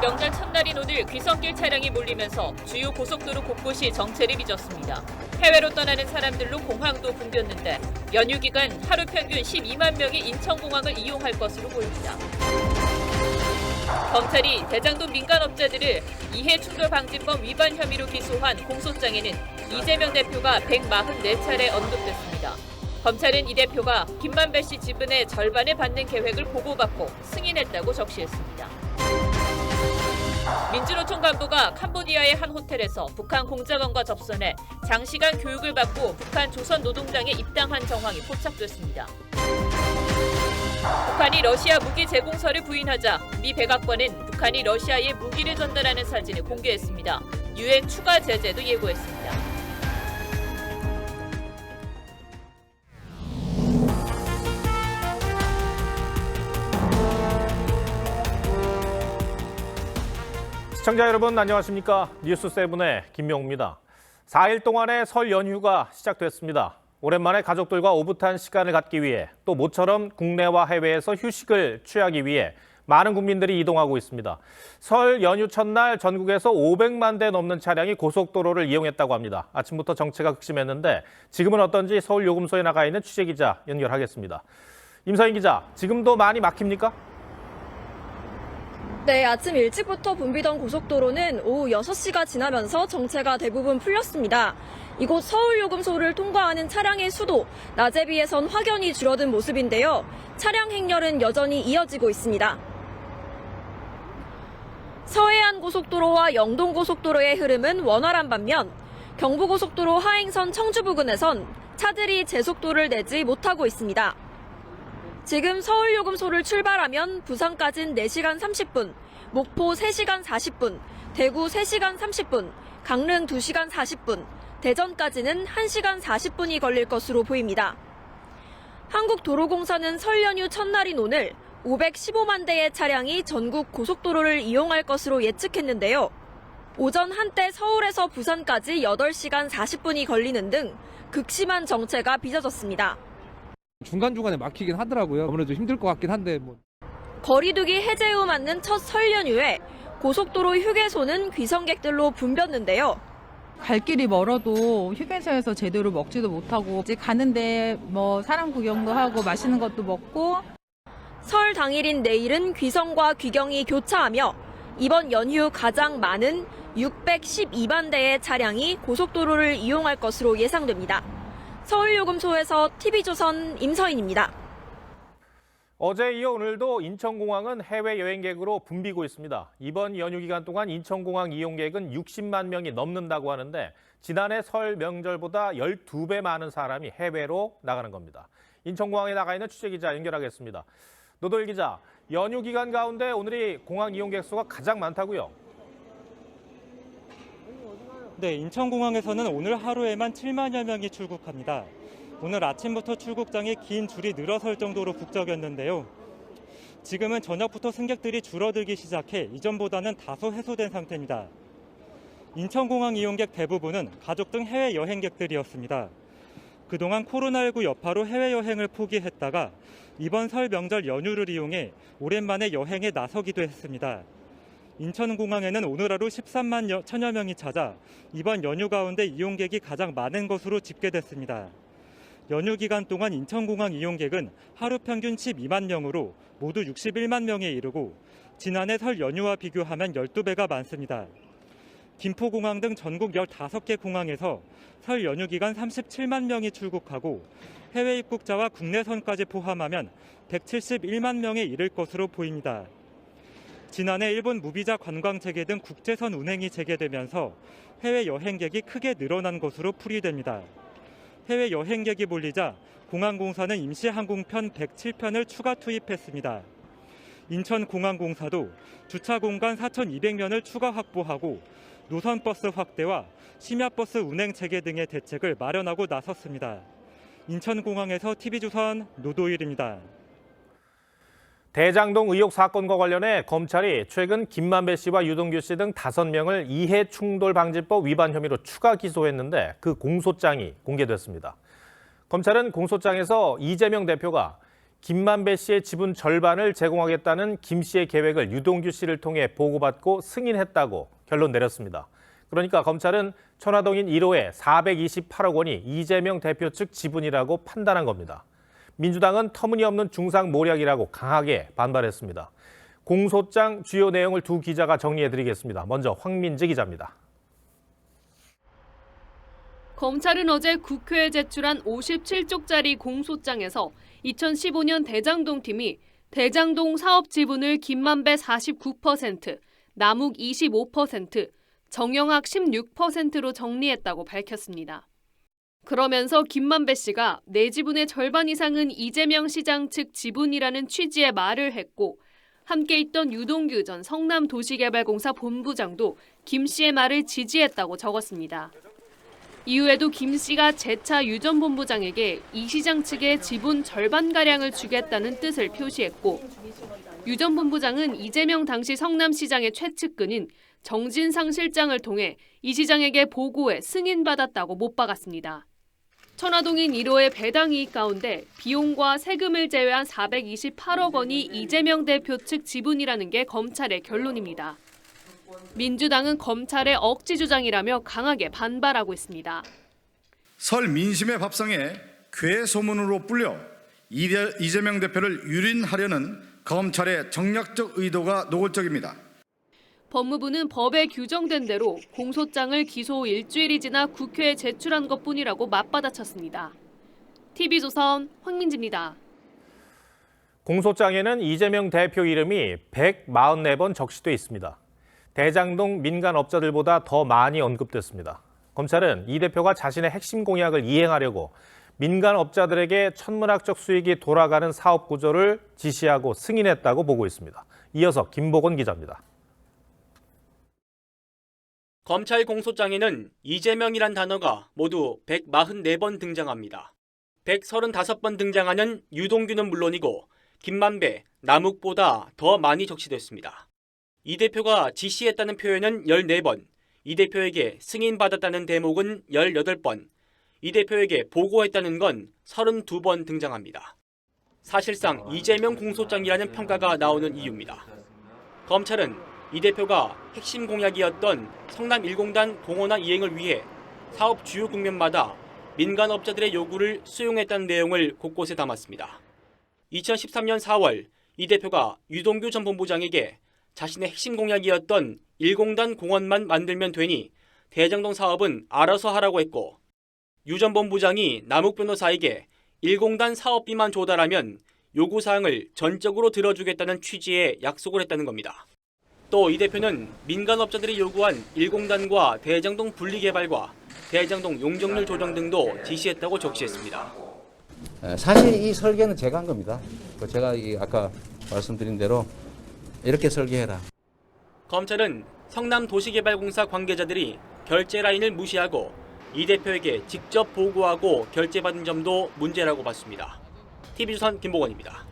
명절 첫날인 오늘 귀성길 차량이 몰리면서 주요 고속도로 곳곳이 정체를 빚었습니다. 해외로 떠나는 사람들로 공항도 붐볐는데 연휴 기간 하루 평균 12만 명이 인천공항을 이용할 것으로 보입니다. 검찰이 대장동 민간업자들을 이해충돌방지법 위반 혐의로 기소한 공소장에는 이재명 대표가 144차례 언급됐습니다. 검찰은 이 대표가 김만배 씨 지분의 절반을 받는 계획을 보고받고 승인했다고 적시했습니다. 민주노총 간부가 캄보디아의 한 호텔에서 북한 공작원과 접선해 장시간 교육을 받고 북한 조선노동당에 입당한 정황이 포착됐습니다. 북한이 러시아 무기 제공서를 부인하자 미 백악관은 북한이 러시아에 무기를 전달하는 사진을 공개했습니다. 유엔 추가 제재도 예고했습니다. 시청자 여러분 안녕하십니까? 뉴스7의 김명우입니다. 4일 동안의 설 연휴가 시작됐습니다. 오랜만에 가족들과 오붓한 시간을 갖기 위해 또 모처럼 국내와 해외에서 휴식을 취하기 위해 많은 국민들이 이동하고 있습니다. 설 연휴 첫날 전국에서 500만 대 넘는 차량이 고속도로를 이용했다고 합니다. 아침부터 정체가 극심했는데 지금은 어떤지 서울 요금소에 나가 있는 취재기자 연결하겠습니다. 임서인 기자, 지금도 많이 막힙니까? 네, 아침 일찍부터 붐비던 고속도로는 오후 6시가 지나면서 정체가 대부분 풀렸습니다. 이곳 서울요금소를 통과하는 차량의 수도 낮에 비해선 확연히 줄어든 모습인데요. 차량 행렬은 여전히 이어지고 있습니다. 서해안고속도로와 영동고속도로의 흐름은 원활한 반면 경부고속도로 하행선 청주 부근에선 차들이 제속도를 내지 못하고 있습니다. 지금 서울요금소를 출발하면 부산까지는 4시간 30분, 목포 3시간 40분, 대구 3시간 30분, 강릉 2시간 40분, 대전까지는 1시간 40분이 걸릴 것으로 보입니다. 한국도로공사는 설 연휴 첫날인 오늘 515만 대의 차량이 전국 고속도로를 이용할 것으로 예측했는데요. 오전 한때 서울에서 부산까지 8시간 40분이 걸리는 등 극심한 정체가 빚어졌습니다. 중간중간에 막히긴 하더라고요. 아무래도 힘들 것 같긴 한데 거리두기 해제 후 맞는 첫 설 연휴에 고속도로 휴게소는 귀성객들로 붐볐는데요. 갈 길이 멀어도 휴게소에서 제대로 먹지도 못하고 이제 가는데 사람 구경도 하고 맛있는 것도 먹고. 설 당일인 내일은 귀성과 귀경이 교차하며 이번 연휴 가장 많은 612만 대의 차량이 고속도로를 이용할 것으로 예상됩니다. 서울요금소에서 TV조선 임서인입니다. 어제 이어 오늘도 인천공항은 해외 여행객으로 붐비고 있습니다. 이번 연휴 기간 동안 인천공항 이용객은 60만 명이 넘는다고 하는데 지난해 설 명절보다 12배 많은 사람이 해외로 나가는 겁니다. 인천공항에 나가 있는 취재기자 연결하겠습니다. 노도일 기자, 연휴 기간 가운데 오늘이 공항 이용객 수가 가장 많다고요? 네, 인천공항에서는 오늘 하루에만 7만여 명이 출국합니다. 오늘 아침부터 출국장에 긴 줄이 늘어설 정도로 북적였는데요. 지금은 저녁부터 승객들이 줄어들기 시작해 이전보다는 다소 해소된 상태입니다. 인천공항 이용객 대부분은 가족 등 해외 여행객들이었습니다. 그동안 코로나19 여파로 해외여행을 포기했다가 이번 설 명절 연휴를 이용해 오랜만에 여행에 나서기도 했습니다. 인천공항에는 오늘 하루 13만 천여 명이 찾아 이번 연휴 가운데 이용객이 가장 많은 것으로 집계됐습니다. 연휴 기간 동안 인천공항 이용객은 하루 평균 12만 명으로 모두 61만 명에 이르고 지난해 설 연휴와 비교하면 12배가 많습니다. 김포공항 등 전국 15개 공항에서 설 연휴 기간 37만 명이 출국하고 해외 입국자와 국내선까지 포함하면 171만 명에 이를 것으로 보입니다. 지난해 일본 무비자 관광 재개 등 국제선 운행이 재개되면서 해외 여행객이 크게 늘어난 것으로 풀이됩니다. 해외 여행객이 몰리자 공항공사는 임시항공편 107편을 추가 투입했습니다. 인천공항공사도 주차 공간 4,200면을 추가 확보하고 노선버스 확대와 심야버스 운행 재개 등의 대책을 마련하고 나섰습니다. 인천공항에서 TV조선 노도일입니다. 대장동 의혹 사건과 관련해 검찰이 최근 김만배 씨와 유동규 씨 등 5명을 이해충돌방지법 위반 혐의로 추가 기소했는데 그 공소장이 공개됐습니다. 검찰은 공소장에서 이재명 대표가 김만배 씨의 지분 절반을 제공하겠다는 김 씨의 계획을 유동규 씨를 통해 보고받고 승인했다고 결론 내렸습니다. 그러니까 검찰은 천화동인 1호의 428억 원이 이재명 대표 측 지분이라고 판단한 겁니다. 민주당은 터무니없는 중상모략이라고 강하게 반발했습니다. 공소장 주요 내용을 두 기자가 정리해드리겠습니다. 먼저 황민지 기자입니다. 검찰은 어제 국회에 제출한 57쪽짜리 공소장에서 2015년 대장동 팀이 대장동 사업 지분을 김만배 49%, 남욱 25%, 정영학 16%로 정리했다고 밝혔습니다. 그러면서 김만배 씨가 내 지분의 절반 이상은 이재명 시장 측 지분이라는 취지의 말을 했고 함께 있던 유동규 전 성남도시개발공사 본부장도 김 씨의 말을 지지했다고 적었습니다. 이후에도 김 씨가 재차 유 전 본부장에게 이 시장 측에 지분 절반가량을 주겠다는 뜻을 표시했고 유 전 본부장은 이재명 당시 성남시장의 최측근인 정진상 실장을 통해 이 시장에게 보고해 승인받았다고 못 박았습니다. 천화동인 1호의 배당 이익 가운데 비용과 세금을 제외한 428억 원이 이재명 대표 측 지분이라는 게 검찰의 결론입니다. 민주당은 검찰의 억지 주장이라며 강하게 반발하고 있습니다. 설 민심의 밥상에 괴소문으로 불려 이재명 대표를 유린하려는 검찰의 정략적 의도가 노골적입니다. 법무부는 법에 규정된 대로 공소장을 기소 후 일주일이 지나 국회에 제출한 것뿐이라고 맞받아쳤습니다. TV조선 황민지입니다. 공소장에는 이재명 대표 이름이 144번 적시돼 있습니다. 대장동 민간업자들보다 더 많이 언급됐습니다. 검찰은 이 대표가 자신의 핵심 공약을 이행하려고 민간업자들에게 천문학적 수익이 돌아가는 사업 구조를 지시하고 승인했다고 보고 있습니다. 이어서 김보건 기자입니다. 검찰 공소장에는 이재명이란 단어가 모두 144번 등장합니다. 135번 등장하는 유동규는 물론이고 김만배, 남욱보다 더 많이 적시됐습니다. 이 대표가 지시했다는 표현은 14번, 이 대표에게 승인받았다는 대목은 18번, 이 대표에게 보고했다는 건 32번 등장합니다. 사실상 이재명 공소장이라는 평가가 나오는 이유입니다. 검찰은 이 대표가 핵심 공약이었던 성남 1공단 공원화 이행을 위해 사업 주요 국면마다 민간업자들의 요구를 수용했다는 내용을 곳곳에 담았습니다. 2013년 4월 이 대표가 유동규 전 본부장에게 자신의 핵심 공약이었던 1공단 공원만 만들면 되니 대장동 사업은 알아서 하라고 했고 유 전 본부장이 남욱 변호사에게 1공단 사업비만 조달하면 요구사항을 전적으로 들어주겠다는 취지의 약속을 했다는 겁니다. 또 이 대표는 민간업자들이 요구한 1공단과 대장동 분리개발과 대장동 용적률 조정 등도 지시했다고 적시했습니다. 사실 이 설계는 제가 한 겁니다. 제가 아까 말씀드린 대로 이렇게 설계해라. 검찰은 성남도시개발공사 관계자들이 결제 라인을 무시하고 이 대표에게 직접 보고하고 결제받은 점도 문제라고 봤습니다. TV조선 김보건입니다.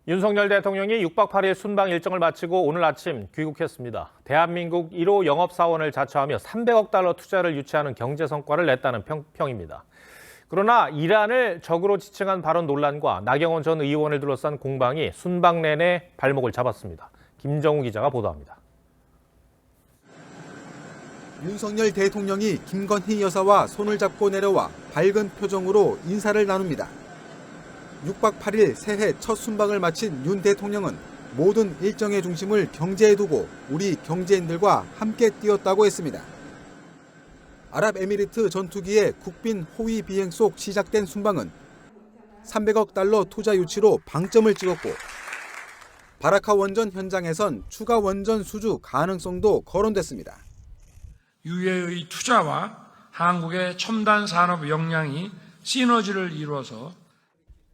윤석열 대통령이 6박 8일 순방 일정을 마치고 오늘 아침 귀국했습니다. 대한민국 1호 영업사원을 자처하며 300억 달러 투자를 유치하는 경제 성과를 냈다는 평입니다. 그러나 이란을 적으로 지칭한 발언 논란과 나경원 전 의원을 둘러싼 공방이 순방 내내 발목을 잡았습니다. 김정우 기자가 보도합니다. 윤석열 대통령이 김건희 여사와 손을 잡고 내려와 밝은 표정으로 인사를 나눕니다. 6박 8일 새해 첫 순방을 마친 윤 대통령은 모든 일정의 중심을 경제에 두고 우리 경제인들과 함께 뛰었다고 했습니다. 아랍에미리트 전투기의 국빈 호위 비행 속 시작된 순방은 300억 달러 투자 유치로 방점을 찍었고 바라카 원전 현장에선 추가 원전 수주 가능성도 거론됐습니다. 유해의 투자와 한국의 첨단 산업 역량이 시너지를 이루어서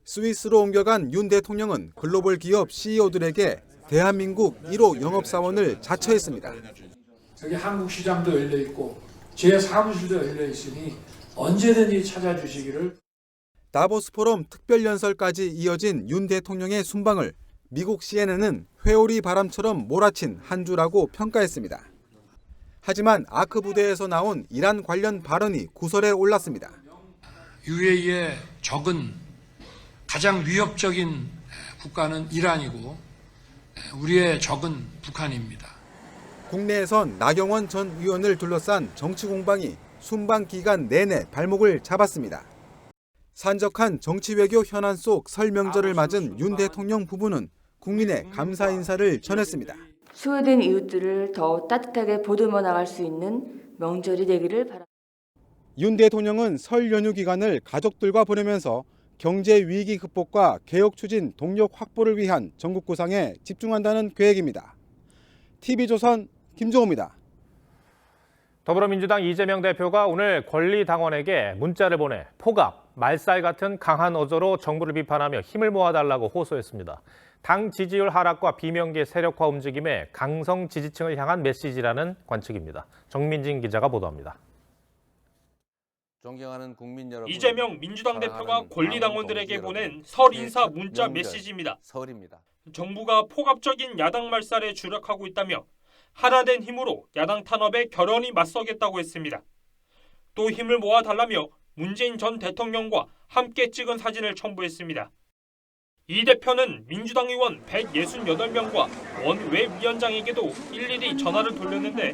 스위스로 옮겨간 윤 대통령은 글로벌 기업 CEO들에게 대한민국 1호 영업사원을 자처했습니다. 여기 한국 시장도 열려 있고 제 사무실도 열려 있으니 언제든지 찾아주시기를. 다보스 포럼 특별연설까지 이어진 윤 대통령의 순방을 미국 CNN은 회오리 바람처럼 몰아친 한 주라고 평가했습니다. 하지만 아크 부대에서 나온 이란 관련 발언이 구설에 올랐습니다. UAE의 적은 가장 위협적인 국가는 이란이고 우리의 적은 북한입니다. 국내에선 나경원 전 의원을 둘러싼 정치 공방이 순방 기간 내내 발목을 잡았습니다. 산적한 정치 외교 현안 속 설 명절을 맞은 윤 대통령 부부는 국민에 감사 인사를 전했습니다. 소외된 이웃들을 더 따뜻하게 보듬어 나갈 수 있는 명절이 되기를 바랍니다. 윤 대통령은 설 연휴 기간을 가족들과 보내면서 경제 위기 극복과 개혁 추진 동력 확보를 위한 전국 구상에 집중한다는 계획입니다. TV조선 김종호입니다. 더불어민주당 이재명 대표가 오늘 권리당원에게 문자를 보내 포갑, 말살 같은 강한 어조로 정부를 비판하며 힘을 모아달라고 호소했습니다. 당 지지율 하락과 비명계 세력화 움직임에 강성 지지층을 향한 메시지라는 관측입니다. 정민진 기자가 보도합니다. 존경하는 국민 여러분, 이재명 민주당 대표가 권리당원들에게 보낸 설 인사 문자 메시지입니다. 설입니다. 정부가 포갑적인 야당 말살에 주력하고 있다며 하나된 힘으로 야당 탄압에 결연히 맞서겠다고 했습니다. 또 힘을 모아달라며 문재인 전 대통령과 함께 찍은 사진을 첨부했습니다. 이 대표는 민주당 의원 168명과 원외위원장에게도 일일이 전화를 돌렸는데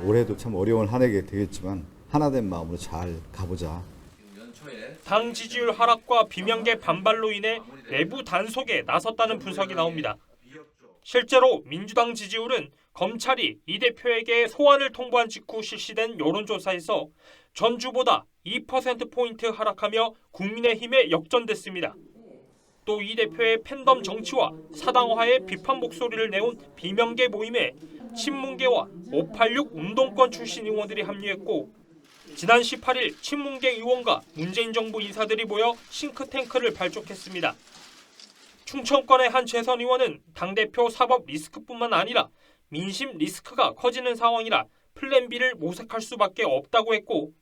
올해도 참 어려운 한 해가 되겠지만 하나된 마음으로 잘 가보자. 당 지지율 하락과 비명계 반발로 인해 내부 단속에 나섰다는 분석이 나옵니다. 실제로 민주당 지지율은 검찰이 이 대표에게 소환을 통보한 직후 실시된 여론조사에서 전주보다 2%포인트 하락하며 국민의힘에 역전됐습니다. 또 이 대표의 팬덤 정치와 사당화의 비판 목소리를 내온 비명계 모임에 친문계와 586 운동권 출신 의원들이 합류했고 지난 18일 친문계 의원과 문재인 정부 인사들이 모여 싱크탱크를 발족했습니다. 충청권의 한 재선 의원은 당대표 사법 리스크뿐만 아니라 민심 리스크가 커지는 상황이라 플랜 B를 모색할 수밖에 없다고 했고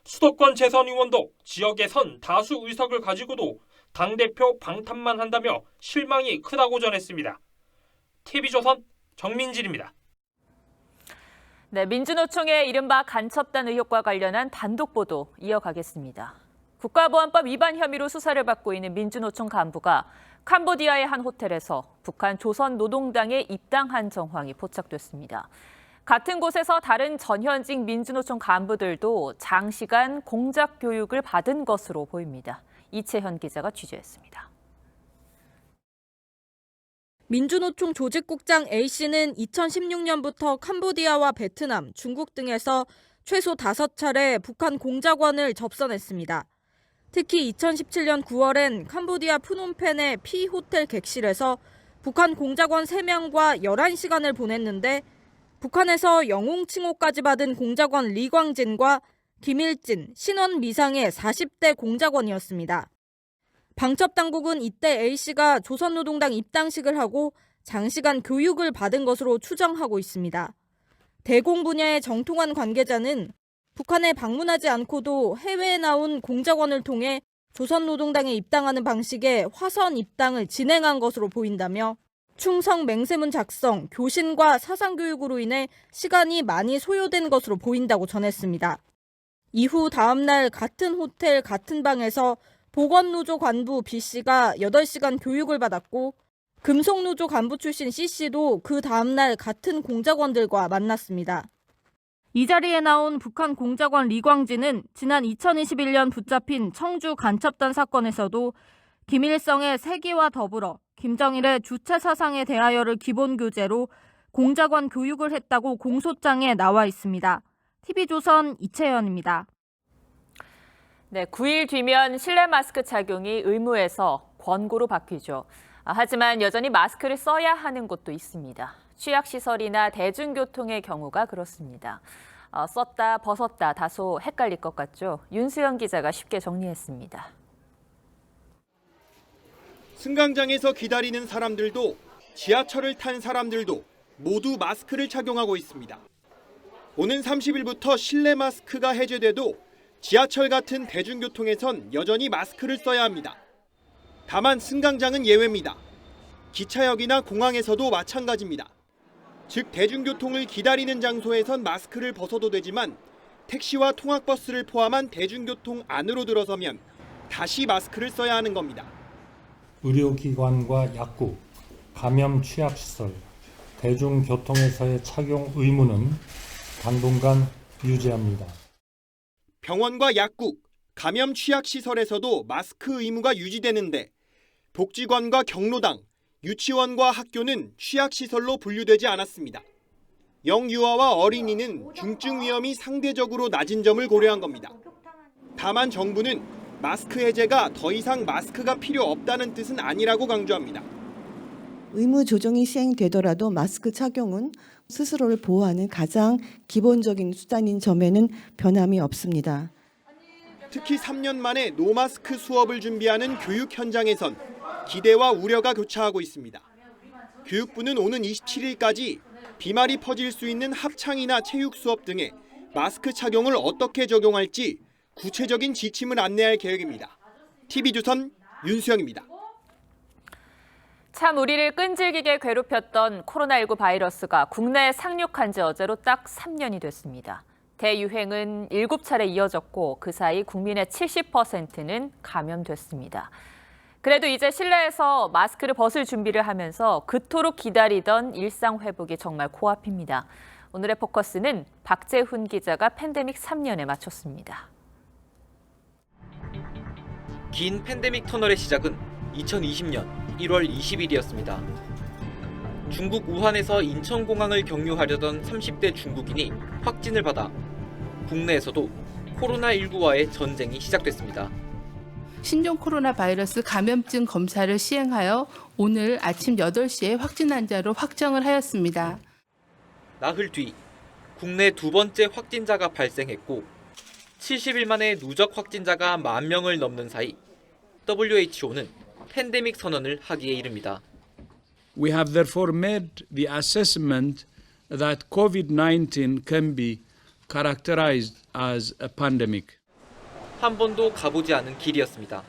수도권 재선 의원도 지역에선 다수 의석을 가지고도 당대표 방탄만 한다며 실망이 크다고 전했습니다. TV조선 정민진입니다. 네, 민주노총의 이른바 간첩단 의혹과 관련한 단독 보도 이어가겠습니다. 국가보안법 위반 혐의로 수사를 받고 있는 민주노총 간부가 캄보디아의 한 호텔에서 북한 조선노동당에 입당한 정황이 포착됐습니다. 같은 곳에서 다른 전현직 민주노총 간부들도 장시간 공작 교육을 받은 것으로 보입니다. 이채현 기자가 취재했습니다. 민주노총 조직국장 A씨는 2016년부터 캄보디아와 베트남, 중국 등에서 최소 5차례 북한 공작원을 접선했습니다. 특히 2017년 9월엔 캄보디아 프놈펜의 P호텔 객실에서 북한 공작원 3명과 11시간을 보냈는데 북한에서 영웅칭호까지 받은 공작원 리광진과 김일진, 신원 미상의 40대 공작원이었습니다. 방첩당국은 이때 A씨가 조선노동당 입당식을 하고 장시간 교육을 받은 것으로 추정하고 있습니다. 대공 분야의 정통한 관계자는 북한에 방문하지 않고도 해외에 나온 공작원을 통해 조선노동당에 입당하는 방식의 화선 입당을 진행한 것으로 보인다며 충성 맹세문 작성, 교신과 사상교육으로 인해 시간이 많이 소요된 것으로 보인다고 전했습니다. 이후 다음 날 같은 호텔 같은 방에서 보건노조 간부 B씨가 8시간 교육을 받았고 금속노조 간부 출신 C씨도 그 다음 날 같은 공작원들과 만났습니다. 이 자리에 나온 북한 공작원 리광진은 지난 2021년 붙잡힌 청주 간첩단 사건에서도 김일성의 세기와 더불어 김정일의 주체 사상에 대하여를 기본 교재로 공작원 교육을 했다고 공소장에 나와 있습니다. TV조선 이채연입니다. 네, 9일 뒤면 실내 마스크 착용이 의무에서 권고로 바뀌죠. 하지만 여전히 마스크를 써야 하는 곳도 있습니다. 취약시설이나 대중교통의 경우가 그렇습니다. 썼다 벗었다 다소 헷갈릴 것 같죠. 윤수영 기자가 쉽게 정리했습니다. 승강장에서 기다리는 사람들도 지하철을 탄 사람들도 모두 마스크를 착용하고 있습니다. 오는 30일부터 실내 마스크가 해제돼도 지하철 같은 대중교통에선 여전히 마스크를 써야 합니다. 다만 승강장은 예외입니다. 기차역이나 공항에서도 마찬가지입니다. 즉 대중교통을 기다리는 장소에선 마스크를 벗어도 되지만 택시와 통학버스를 포함한 대중교통 안으로 들어서면 다시 마스크를 써야 하는 겁니다. 의료기관과 약국, 감염 취약시설, 대중교통에서의 착용 의무는 당분간 유지합니다. 병원과 약국, 감염 취약시설에서도 마스크 의무가 유지되는데 복지관과 경로당, 유치원과 학교는 취약시설로 분류되지 않았습니다. 영유아와 어린이는 중증 위험이 상대적으로 낮은 점을 고려한 겁니다. 다만 정부는 마스크 해제가 더 이상 마스크가 필요 없다는 뜻은 아니라고 강조합니다. 의무 조정이 시행되더라도 마스크 착용은 스스로를 보호하는 가장 기본적인 수단인 점에는 변함이 없습니다. 특히 3년 만에 노마스크 수업을 준비하는 교육 현장에선 기대와 우려가 교차하고 있습니다. 교육부는 오는 27일까지 비말이 퍼질 수 있는 합창이나 체육 수업 등에 마스크 착용을 어떻게 적용할지 구체적인 지침을 안내할 계획입니다. TV조선 윤수영입니다. 참 우리를 끈질기게 괴롭혔던 코로나19 바이러스가 국내에 상륙한 지 어제로 딱 3년이 됐습니다. 대유행은 7차례 이어졌고 그 사이 국민의 70%는 감염됐습니다. 그래도 이제 실내에서 마스크를 벗을 준비를 하면서 그토록 기다리던 일상 회복이 정말 코앞입니다. 오늘의 포커스는 박재훈 기자가 팬데믹 3년에 맞췄습니다. 긴 팬데믹 터널의 시작은 2020년 1월 20일이었습니다. 중국 우한에서 인천공항을 경유하려던 30대 중국인이 확진을 받아 국내에서도 코로나19와의 전쟁이 시작됐습니다. 신종 코로나 바이러스 감염증 검사를 시행하여 오늘 아침 8시에 확진 환자로 확정을 하였습니다. 나흘 뒤 국내 두 번째 확진자가 발생했고 70일 만에 누적 확진자가 10,000명을 넘는 사이 WHO는 팬데믹 선언을 하기에 이릅니다. We have therefore made the assessment that COVID-19 can be characterized as a pandemic. 한 번도 가보지 않은 길이었습니다.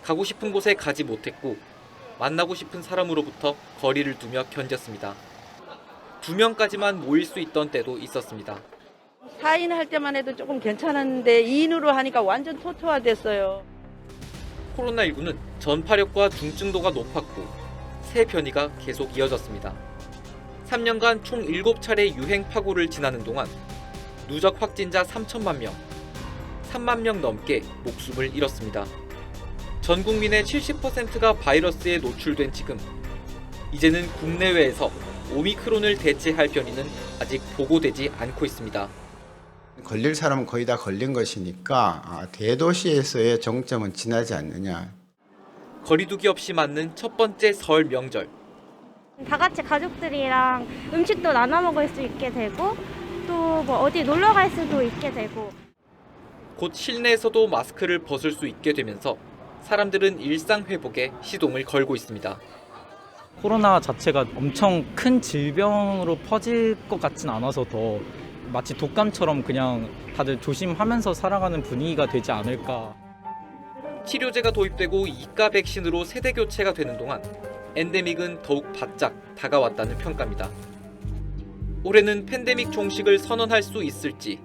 가고 싶은 곳에 가지 못했고 만나고 싶은 사람으로부터 거리를 두며 견뎠습니다. 2명까지만 모일 수 있던 때도 있었습니다. 4인 할 때만 해도 조금 괜찮았는데 2인으로 하니까 완전 토토화됐어요. 코로나19는 전파력과 중증도가 높았고 새 변이가 계속 이어졌습니다. 3년간 총 7차례 유행 파고를 지나는 동안 누적 확진자 3천만 명, 3만 명 넘게 목숨을 잃었습니다. 전 국민의 70%가 바이러스에 노출된 지금, 이제는 국내외에서 오미크론을 대체할 변이는 아직 보고되지 않고 있습니다. 걸릴 사람은 거의 다 걸린 것이니까 대도시에서의 정점은 지나지 않느냐. 거리두기 없이 맞는 첫 번째 설 명절. 다 같이 가족들이랑 음식도 나눠 먹을 수 있게 되고 또 뭐 어디 놀러 갈 수도 있게 되고 곧 실내에서도 마스크를 벗을 수 있게 되면서 사람들은 일상 회복에 시동을 걸고 있습니다. 코로나 자체가 엄청 큰 질병으로 퍼질 것 같진 않아서 더 마치 독감처럼 그냥 다들 조심하면서 살아가는 분위기가 되지 않을까. 치료제가 도입되고 2가 백신으로 세대 교체가 되는 동안 엔데믹은 더욱 바짝 다가왔다는 평가입니다. 올해는 팬데믹 종식을 선언할 수 있을지.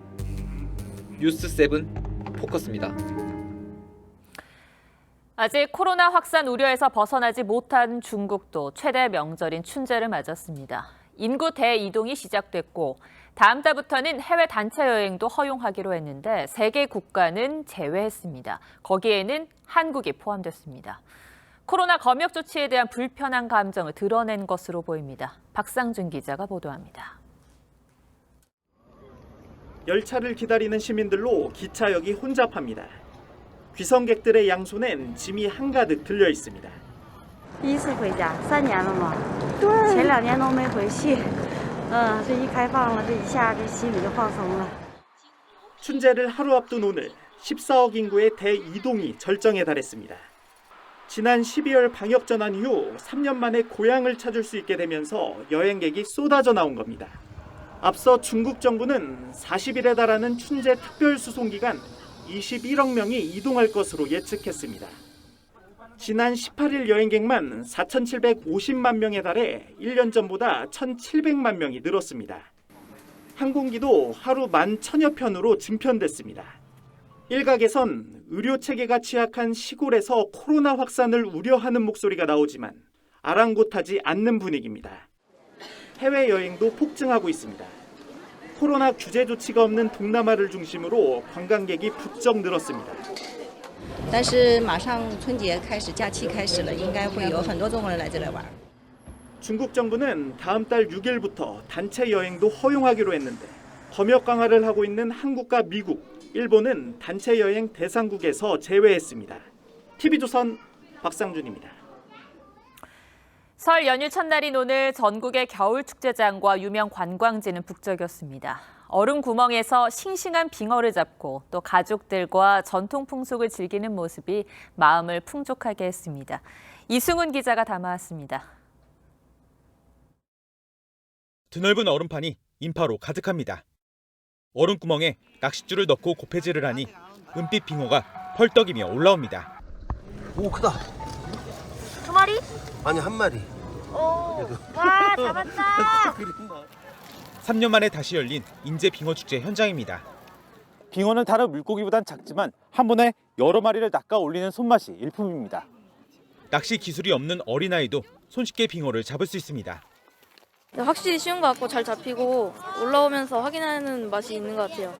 뉴스7 포커스입니다. 아직 코로나 확산 우려에서 벗어나지 못한 중국도 최대 명절인 춘제를 맞았습니다. 인구 대이동이 시작됐고 다음 달부터는 해외 단체 여행도 허용하기로 했는데 3개 국가는 제외했습니다. 거기에는 한국이 포함됐습니다. 코로나 검역 조치에 대한 불편한 감정을 드러낸 것으로 보입니다. 박상준 기자가 보도합니다. 열차를 기다리는 시민들로 기차역이 혼잡합니다. 귀성객들의 양손엔 짐이 한가득 들려 있습니다. 第一次回家3年了嘛前2年都没回去这一开放了这一下这心里就放松了 춘제를 하루 앞둔 오늘 14억 인구의 대이동이 절정에 달했습니다. 지난 12월 방역 전환 이후 3년 만에 고향을 찾을 수 있게 되면서 여행객이 쏟아져 나온 겁니다. 앞서 중국 정부는 40일에 달하는 춘제 특별 수송 기간 21억 명이 이동할 것으로 예측했습니다. 지난 18일 여행객만 4,750만 명에 달해 1년 전보다 1,700만 명이 늘었습니다. 항공기도 하루 11,000여 편으로 증편됐습니다. 일각에선 의료 체계가 취약한 시골에서 코로나 확산을 우려하는 목소리가 나오지만 아랑곳하지 않는 분위기입니다. 해외여행도 폭증하고 있습니다. 코로나 규제 조치가 없는 동남아를 중심으로 관광객이 부쩍 늘었습니다. 但是马上春节开始，假期开始了，应该会有很多中国人来这里玩。 중국 정부는 다음 달 6일부터 단체 여행도 허용하기로 했는데 검역 강화를 하고 있는 한국과 미국, 일본은 단체 여행 대상국에서 제외했습니다. TV조선 박상준입니다. 설 연휴 첫날인 오늘 전국의 겨울 축제장과 유명 관광지는 북적였습니다. 얼음 구멍에서 싱싱한 빙어를 잡고 또 가족들과 전통 풍속을 즐기는 모습이 마음을 풍족하게 했습니다. 이승훈 기자가 담아왔습니다. 드넓은 얼음판이 인파로 가득합니다. 얼음구멍에 낚싯줄을 넣고 고패질을 하니 은빛 빙어가 펄떡이며 올라옵니다. 오, 크다. 두 마리? 아니, 한 마리. 오, 와, 잡았다. 3년 만에 다시 열린 인제 빙어 축제 현장입니다. 빙어는 다른 물고기보단 작지만 한 번에 여러 마리를 낚아 올리는 손맛이 일품입니다. 낚시 기술이 없는 어린아이도 손쉽게 빙어를 잡을 수 있습니다. 확실히 쉬운 것 같고 잘 잡히고 올라오면서 확인하는 맛이 있는 것 같아요.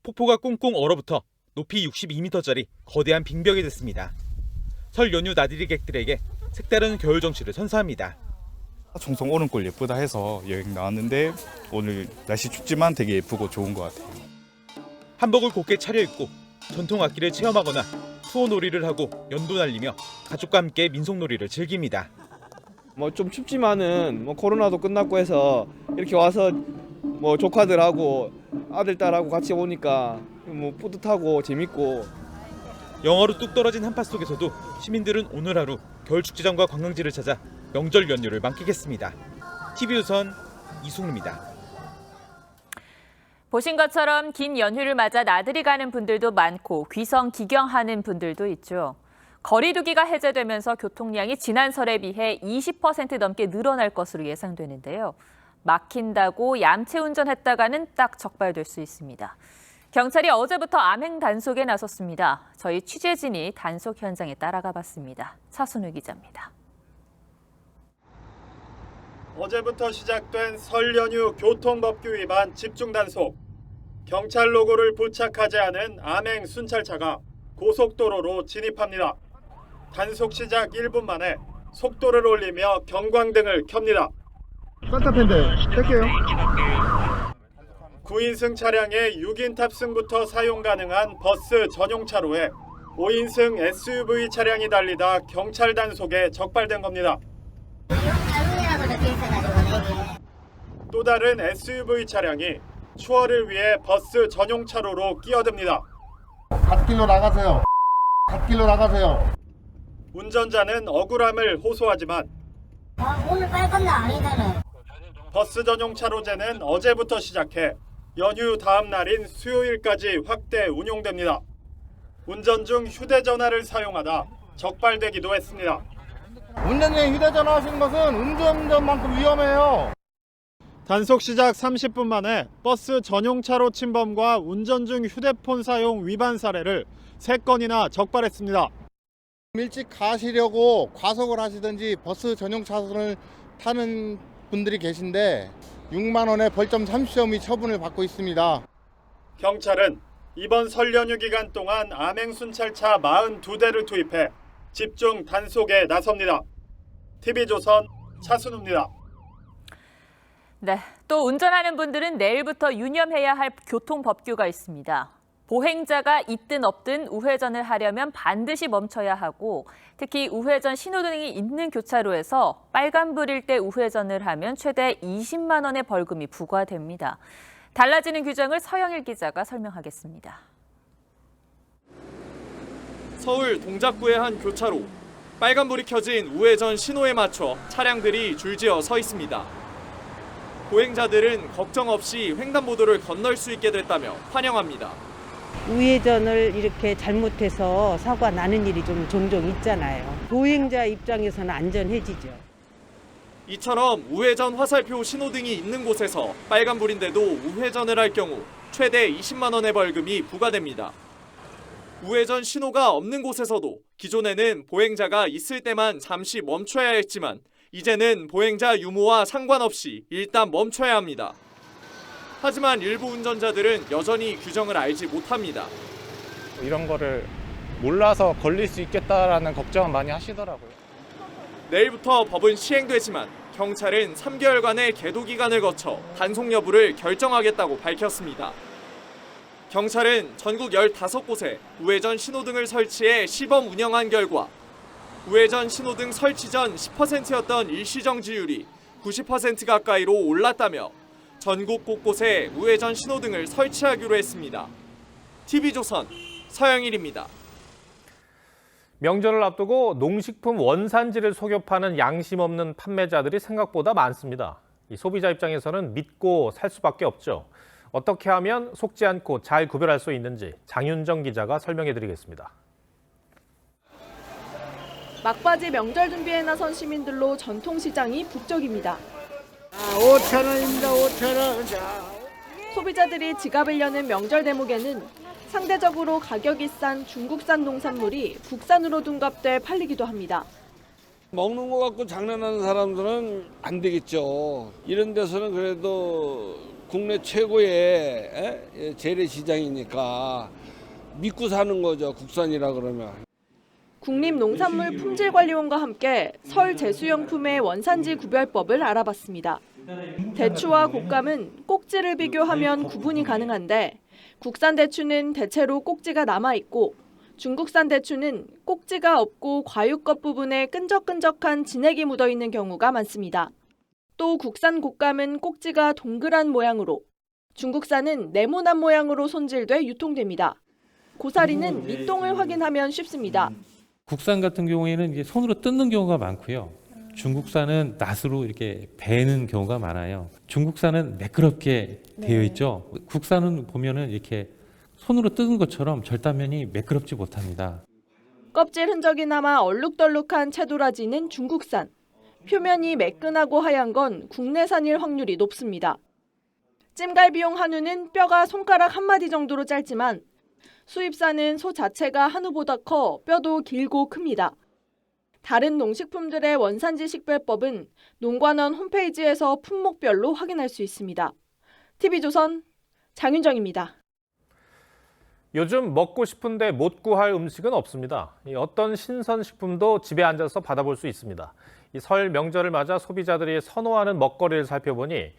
폭포가 꽁꽁 얼어붙어 높이 62m짜리 거대한 빙벽이 됐습니다. 설 연휴 나들이객들에게 색다른 겨울 정취를 선사합니다. 정성 얼음골 예쁘다 해서 여행 나왔는데 오늘 날씨 춥지만 되게 예쁘고 좋은 것 같아요. 한복을 곱게 차려입고 전통 악기를 체험하거나 투어 놀이를 하고 연도 날리며 가족과 함께 민속놀이를 즐깁니다. 좀 춥지만은 코로나도 끝났고 해서 이렇게 와서 조카들하고 아들 딸하고 같이 오니까 뿌듯하고 재밌고. 영하로 뚝 떨어진 한파 속에서도 시민들은 오늘 하루 겨울축제장과 관광지를 찾아 명절 연휴를 만끽했습니다. TV조선 이승훈입니다. 보신 것처럼 긴 연휴를 맞아 나들이 가는 분들도 많고 귀성 기경하는 분들도 있죠. 거리두기가 해제되면서 교통량이 지난 설에 비해 20% 넘게 늘어날 것으로 예상되는데요. 막힌다고 얌체 운전했다가는 딱 적발될 수 있습니다. 경찰이 어제부터 암행 단속에 나섰습니다. 저희 취재진이 단속 현장에 따라가 봤습니다. 차순우 기자입니다. 어제부터 시작된 설 연휴 교통법규 위반 집중 단속. 경찰 로고를 부착하지 않은 암행 순찰차가 고속도로로 진입합니다. 단속 시작 1분 만에 속도를 올리며 경광등을 켭니다. 산타페인데 뺄게요. 9인승 차량의 6인 탑승부터 사용 가능한 버스 전용 차로에 5인승 SUV 차량이 달리다 경찰 단속에 적발된 겁니다. 또 다른 SUV 차량이 추월을 위해 버스 전용 차로로 끼어듭니다. 갓길로 나가세요. 갓길로 나가세요. 운전자는 억울함을 호소하지만 오늘 빨 건데 아니잖아요. 버스 전용 차로제는 어제부터 시작해 연휴 다음 날인 수요일까지 확대 운용됩니다. 운전 중 휴대전화를 사용하다 적발되기도 했습니다. 운전 중에 휴대전화 하시는 것은 음주운전만큼 위험해요. 단속 시작 30분 만에 버스 전용 차로 침범과 운전 중 휴대폰 사용 위반 사례를 3건이나 적발했습니다. 일찍 가시려고 과속을 하시든지 버스 전용 차선을 타는 분들이 계신데 6만 원의 벌점 30점이 처분을 받고 있습니다. 경찰은 이번 설 연휴 기간 동안 암행 순찰차 42대를 투입해 집중 단속에 나섭니다. TV조선 차순우입니다. 네, 또 운전하는 분들은 내일부터 유념해야 할 교통법규가 있습니다. 보행자가 있든 없든 우회전을 하려면 반드시 멈춰야 하고 특히 우회전 신호등이 있는 교차로에서 빨간불일 때 우회전을 하면 최대 20만 원의 벌금이 부과됩니다. 달라지는 규정을 서영일 기자가 설명하겠습니다. 서울 동작구의 한 교차로. 빨간불이 켜진 우회전 신호에 맞춰 차량들이 줄지어 서 있습니다. 보행자들은 걱정 없이 횡단보도를 건널 수 있게 됐다며 환영합니다. 우회전을 이렇게 잘못해서 사고가 나는 일이 좀 종종 있잖아요. 보행자 입장에서는 안전해지죠. 이처럼 우회전 화살표 신호등이 있는 곳에서 빨간불인데도 우회전을 할 경우 최대 20만 원의 벌금이 부과됩니다. 우회전 신호가 없는 곳에서도 기존에는 보행자가 있을 때만 잠시 멈춰야 했지만 이제는 보행자 유무와 상관없이 일단 멈춰야 합니다. 하지만 일부 운전자들은 여전히 규정을 알지 못합니다. 이런 거를 몰라서 걸릴 수 있겠다라는 걱정은 많이 하시더라고요. 내일부터 법은 시행되지만 경찰은 3개월간의 계도 기간을 거쳐 단속 여부를 결정하겠다고 밝혔습니다. 경찰은 전국 15곳에 우회전 신호등을 설치해 시범 운영한 결과 우회전 신호등 설치 전 10%였던 일시정지율이 90% 가까이로 올랐다며 전국 곳곳에 우회전 신호등을 설치하기로 했습니다. TV조선 서영일입니다. 명절을 앞두고 농식품 원산지를 속여 파는 양심 없는 판매자들이 생각보다 많습니다. 이 소비자 입장에서는 믿고 살 수밖에 없죠. 어떻게 하면 속지 않고 잘 구별할 수 있는지 장윤정 기자가 설명해 드리겠습니다. 막바지 명절 준비에 나선 시민들로 전통시장이 북적입니다. 5,000원입니다. 5,000원. 소비자들이 지갑을 여는 명절 대목에는 상대적으로 가격이 싼 중국산 농산물이 국산으로 둔갑돼 팔리기도 합니다. 먹는 거 갖고 장난하는 사람들은 안 되겠죠. 이런 데서는 그래도 국내 최고의 재래시장이니까 믿고 사는 거죠. 국산이라 그러면. 국립농산물 품질관리원과 함께 설 제수용품의 원산지 구별법을 알아봤습니다. 대추와 곶감은 꼭지를 비교하면 구분이 가능한데 국산 대추는 대체로 꼭지가 남아있고 중국산 대추는 꼭지가 없고 과육 겉부분에 끈적끈적한 진액이 묻어있는 경우가 많습니다. 또 국산 곶감은 꼭지가 동그란 모양으로 중국산은 네모난 모양으로 손질돼 유통됩니다. 고사리는 밑동을 확인하면 쉽습니다. 국산 같은 경우에는 이제 손으로 뜯는 경우가 많고요. 중국산은 낫으로 이렇게 베는 경우가 많아요. 중국산은 매끄럽게 되어 있죠. 국산은 보면은 이렇게 손으로 뜯은 것처럼 절단면이 매끄럽지 못합니다. 껍질 흔적이 남아 얼룩덜룩한 채도라지는 중국산. 표면이 매끈하고 하얀 건 국내산일 확률이 높습니다. 찜갈비용 한우는 뼈가 손가락 한 마디 정도로 짧지만 수입산은 소 자체가 한우보다 커 뼈도 길고 큽니다. 다른 농식품들의 원산지 식별법은 농관원 홈페이지에서 품목별로 확인할 수 있습니다. TV조선 장윤정입니다. 요즘 먹고 싶은데 못 구할 음식은 없습니다. 어떤 신선식품도 집에 앉아서 받아볼 수 있습니다. 이 설 명절을 맞아 소비자들이 선호하는 먹거리를 살펴보니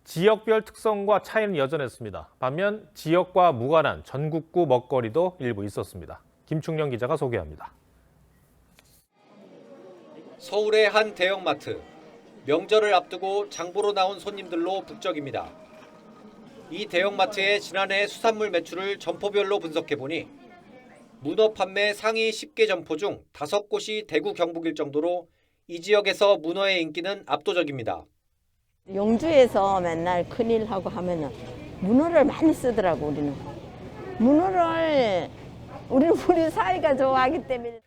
지역별 특성과 차이는 여전했습니다. 반면 지역과 무관한 전국구 먹거리도 일부 있었습니다. 김충영 기자가 소개합니다. 서울의 한 대형마트. 명절을 앞두고 장보러 나온 손님들로 북적입니다. 이 대형마트의 지난해 수산물 매출을 점포별로 분석해보니 문어 판매 상위 10개 점포 중 5곳이 대구 경북일 정도로 이 지역에서 문어의 인기는 압도적입니다. 용주에서 맨날 큰일하고 하면은 문어를 많이 쓰더라고. 우리는 문어를 우리 사이가 좋아하기 때문에.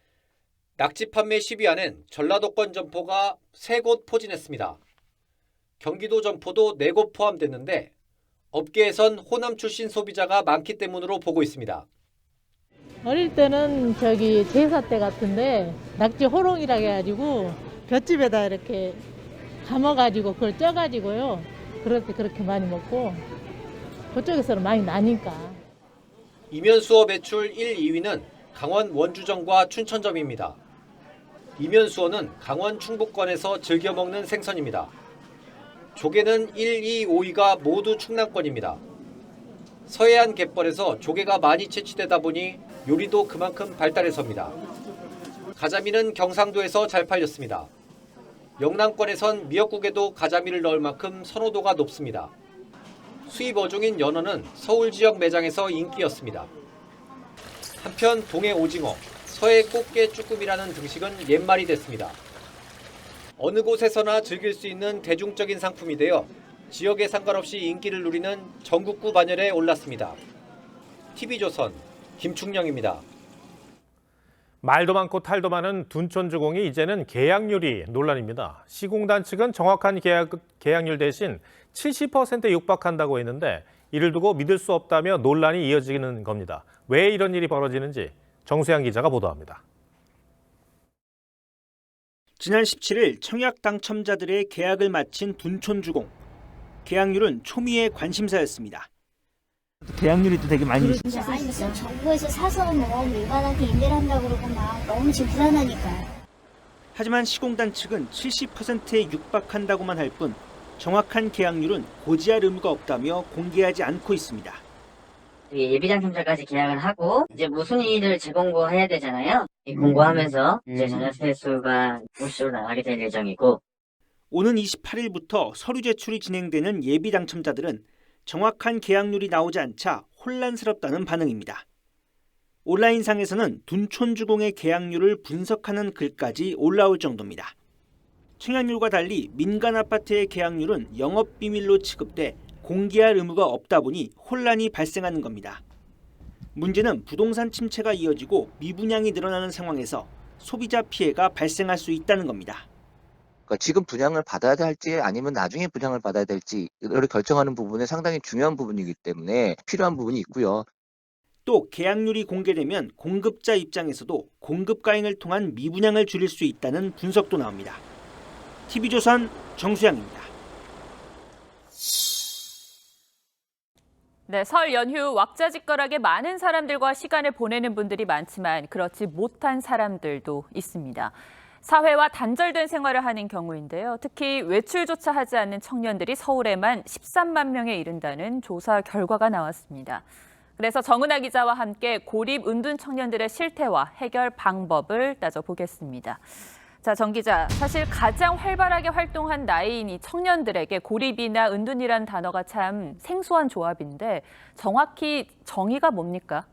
낙지 판매 10위안은 전라도권 점포가 3곳 포진했습니다. 경기도 점포도 4곳 포함됐는데 업계에선 호남 출신 소비자가 많기 때문으로 보고 있습니다. 어릴 때는 제사 때 같은데 낙지 호롱이라 해가지고 볏집에다 이렇게 감아가지고 그걸 쪄가지고요. 그럴 때 그렇게 많이 먹고 그쪽에서는 많이 나니까. 이면수어 매출 1, 2위는 강원 원주점과 춘천점입니다. 이면수어는 강원 충북권에서 즐겨 먹는 생선입니다. 조개는 1, 2, 5위가 모두 충남권입니다. 서해안 갯벌에서 조개가 많이 채취되다 보니 요리도 그만큼 발달해서입니다. 가자미는 경상도에서 잘 팔렸습니다. 영남권에선 미역국에도 가자미를 넣을 만큼 선호도가 높습니다. 수입 어종인 연어는 서울 지역 매장에서 인기였습니다. 한편 동해 오징어, 서해 꽃게 쭈꾸미라는 등식은 옛말이 됐습니다. 어느 곳에서나 즐길 수 있는 대중적인 상품이 되어 지역에 상관없이 인기를 누리는 전국구 반열에 올랐습니다. TV조선 김충영입니다. 말도 많고 탈도 많은 둔촌주공이 이제는 계약률이 논란입니다. 시공단 측은 정확한 계약률 대신 70%에 육박한다고 했는데 이를 두고 믿을 수 없다며 논란이 이어지는 겁니다. 왜 이런 일이 벌어지는지 정수양 기자가 보도합니다. 지난 17일 청약 당첨자들의 계약을 마친 둔촌주공. 계약률은 초미의 관심사였습니다. 계약률이 또 되게 많이 진짜 많이 있어요. 정부에서 사서 뭐 일반한테 임대를 한다고 그러고 막 너무 지금 불안하니까요. 하지만 시공단 측은 70%에 육박한다고만 할 뿐 정확한 계약률은 고지할 의무가 없다며 공개하지 않고 있습니다. 예비당첨자까지 계약을 하고 이제 무순위를 재공고해야 되잖아요. 공고하면서 이제 전월세 수가 50%로 나가게 될 예정이고 오는 28일부터 서류 제출이 진행되는 예비당첨자들은 정확한 계약률이 나오지 않자 혼란스럽다는 반응입니다. 온라인상에서는 둔촌주공의 계약률을 분석하는 글까지 올라올 정도입니다. 청약률과 달리 민간 아파트의 계약률은 영업비밀로 취급돼 공개할 의무가 없다 보니 혼란이 발생하는 겁니다. 문제는 부동산 침체가 이어지고 미분양이 늘어나는 상황에서 소비자 피해가 발생할 수 있다는 겁니다. 그러니까 지금 분양을 받아야 할지 아니면 나중에 분양을 받아야 될지를 결정하는 부분에 상당히 중요한 부분이기 때문에 필요한 부분이 있고요. 또 계약률이 공개되면 공급자 입장에서도 공급 가행을 통한 미분양을 줄일 수 있다는 분석도 나옵니다. TV조선 정수양입니다. 네, 설 연휴 왁자지껄하게 많은 사람들과 시간을 보내는 분들이 많지만 그렇지 못한 사람들도 있습니다. 사회와 단절된 생활을 하는 경우인데요. 특히 외출조차 하지 않는 청년들이 서울에만 13만 명에 이른다는 조사 결과가 나왔습니다. 그래서 정은아 기자와 함께 고립 은둔 청년들의 실태와 해결 방법을 따져보겠습니다. 자, 정 기자, 사실 가장 활발하게 활동한 나이인 이 청년들에게 고립이나 은둔이라는 단어가 참 생소한 조합인데 정확히 정의가 뭡니까?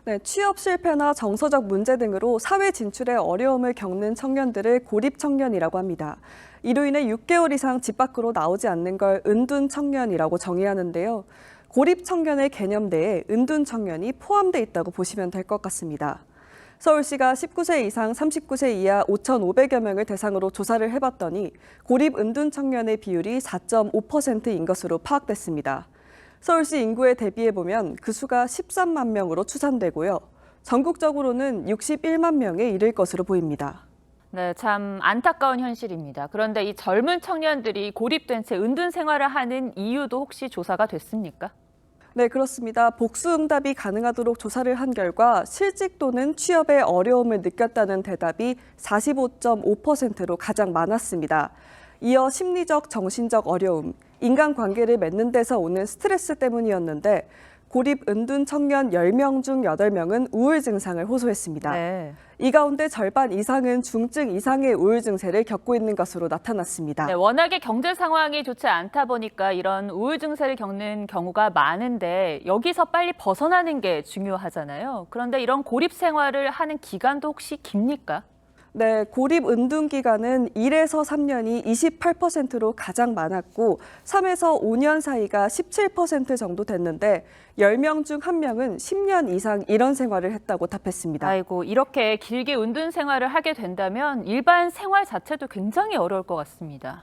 네, 취업 실패나 정서적 문제 등으로 사회 진출에 어려움을 겪는 청년들을 고립 청년이라고 합니다. 이로 인해 6개월 이상 집 밖으로 나오지 않는 걸 은둔 청년이라고 정의하는데요. 고립 청년의 개념 내에 은둔 청년이 포함돼 있다고 보시면 될 것 같습니다. 서울시가 19세 이상 39세 이하 5,500여 명을 대상으로 조사를 해봤더니 고립 은둔 청년의 비율이 4.5%인 것으로 파악됐습니다. 서울시 인구에 대비해보면 그 수가 13만 명으로 추산되고요. 전국적으로는 61만 명에 이를 것으로 보입니다. 네, 참 안타까운 현실입니다. 그런데 이 젊은 청년들이 고립된 채 은둔 생활을 하는 이유도 혹시 조사가 됐습니까? 네, 그렇습니다. 복수응답이 가능하도록 조사를 한 결과 실직 또는 취업에 어려움을 느꼈다는 대답이 45.5%로 가장 많았습니다. 이어 심리적, 정신적 어려움, 인간관계를 맺는 데서 오는 스트레스 때문이었는데 고립 은둔 청년 10명 중 8명은 우울 증상을 호소했습니다. 네. 이 가운데 절반 이상은 중증 이상의 우울 증세를 겪고 있는 것으로 나타났습니다. 네, 워낙에 경제 상황이 좋지 않다 보니까 이런 우울 증세를 겪는 경우가 많은데 여기서 빨리 벗어나는 게 중요하잖아요. 그런데 이런 고립 생활을 하는 기간도 혹시 깁니까? 네, 고립 은둔 기간은 1에서 3년이 28%로 가장 많았고 3에서 5년 사이가 17% 정도 됐는데 10명 중 1명은 10년 이상 이런 생활을 했다고 답했습니다. 아이고, 이렇게 길게 은둔 생활을 하게 된다면 일반 생활 자체도 굉장히 어려울 것 같습니다.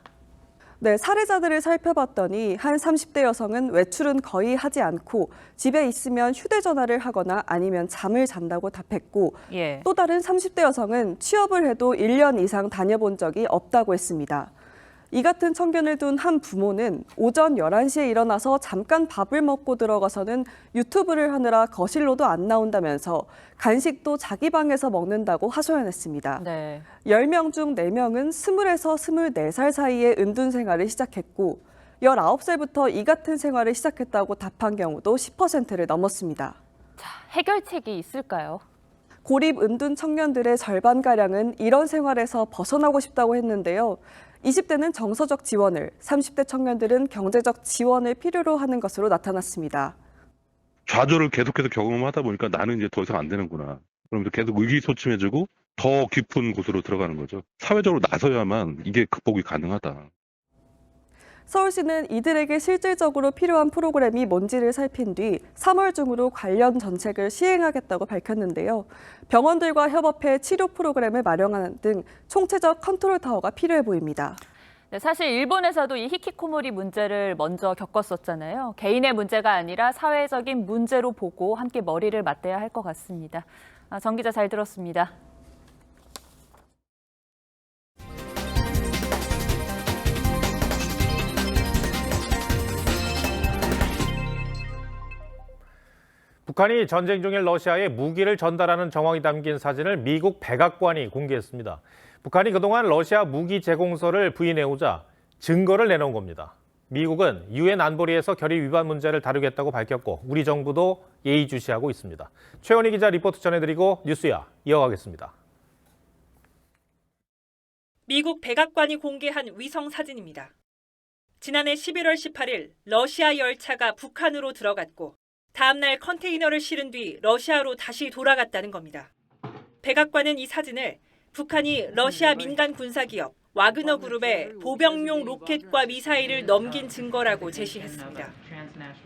네, 사례자들을 살펴봤더니 한 30대 여성은 외출은 거의 하지 않고 집에 있으면 휴대전화를 하거나 아니면 잠을 잔다고 답했고 또 다른 30대 여성은 취업을 해도 1년 이상 다녀본 적이 없다고 했습니다. 이 같은 청년을 둔 한 부모는 오전 11시에 일어나서 잠깐 밥을 먹고 들어가서는 유튜브를 하느라 거실로도 안 나온다면서 간식도 자기 방에서 먹는다고 하소연했습니다. 네. 10명 중 4명은 20에서 24살 사이에 은둔 생활을 시작했고 19살부터 이 같은 생활을 시작했다고 답한 경우도 10%를 넘었습니다. 자, 해결책이 있을까요? 고립 은둔 청년들의 절반가량은 이런 생활에서 벗어나고 싶다고 했는데요. 20대는 정서적 지원을, 30대 청년들은 경제적 지원을 필요로 하는 것으로 나타났습니다. 좌절을 계속해서 경험하다 보니까 나는 이제 더 이상 안 되는구나. 그러면서 계속 의기소침해지고 더 깊은 곳으로 들어가는 거죠. 사회적으로 나서야만 이게 극복이 가능하다. 서울시는 이들에게 실질적으로 필요한 프로그램이 뭔지를 살핀 뒤 3월 중으로 관련 정책을 시행하겠다고 밝혔는데요. 병원들과 협업해 치료 프로그램을 마련하는 등 총체적 컨트롤 타워가 필요해 보입니다. 네, 사실 일본에서도 이 히키코모리 문제를 먼저 겪었었잖아요. 개인의 문제가 아니라 사회적인 문제로 보고 함께 머리를 맞대야 할 것 같습니다. 정 기자 잘 들었습니다. 북한이 전쟁 중인 러시아에 무기를 전달하는 정황이 담긴 사진을 미국 백악관이 공개했습니다. 북한이 그동안 러시아 무기 제공서를 부인해오자 증거를 내놓은 겁니다. 미국은 유엔 안보리에서 결의 위반 문제를 다루겠다고 밝혔고 우리 정부도 예의주시하고 있습니다. 최원희 기자 리포트 전해드리고 뉴스야 이어가겠습니다. 미국 백악관이 공개한 위성 사진입니다. 지난해 11월 18일 러시아 열차가 북한으로 들어갔고 다음 날 컨테이너를 실은 뒤 러시아로 다시 돌아갔다는 겁니다. 백악관은 이 사진을 북한이 러시아 민간 군사기업 와그너 그룹에 보병용 로켓과 미사일을 넘긴 증거라고 제시했습니다.